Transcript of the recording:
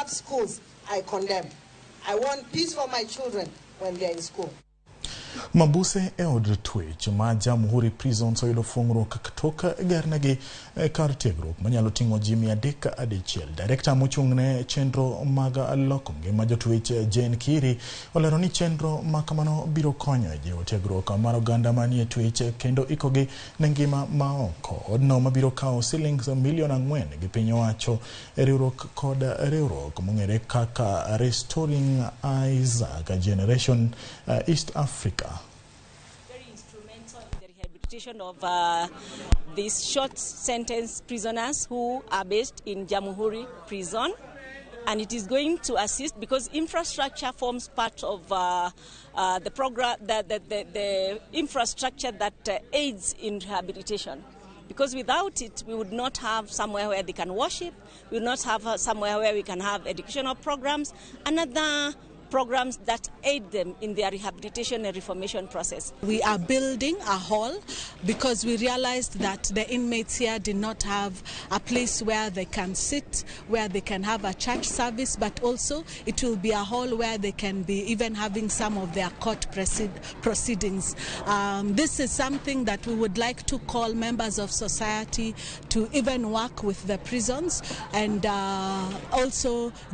corrupt schools, I condemn. I want peace for my children when they're in school. Mabuse od tuech ma Jamhuri prisons oyudo fungruok katoka garnagi kar tiegruok manyalo ting'o ji 301. Director mochung'ne chenro mag loko ngima jotuech Jane Kiri olero ni chenro ma kamano biro konyo e jiwo tiegruok mar oganda manie tuech kendo ikogi ne ngima maoko. Odno mabiro kawo shillings milion 4 gi piny owacho riwruok kod riwruok mong'ere kaka Restoring Isaac Generation East Africa. Very instrumental in the rehabilitation of these short sentence prisoners who are based in Jamhuri prison, and it is going to assist because infrastructure forms part of the program, the infrastructure that aids in rehabilitation. Because without it, we would not have somewhere where they can worship, we would not have somewhere where we can have educational programs, and other programs that aid them in their rehabilitation and reformation process. We are building a hall because we realized that the inmates here did not have a place where they can sit, where they can have a church service, but also it will be a hall where they can be even having some of their court proceedings. This is something that we would like to call members of society to even work with the prisons and also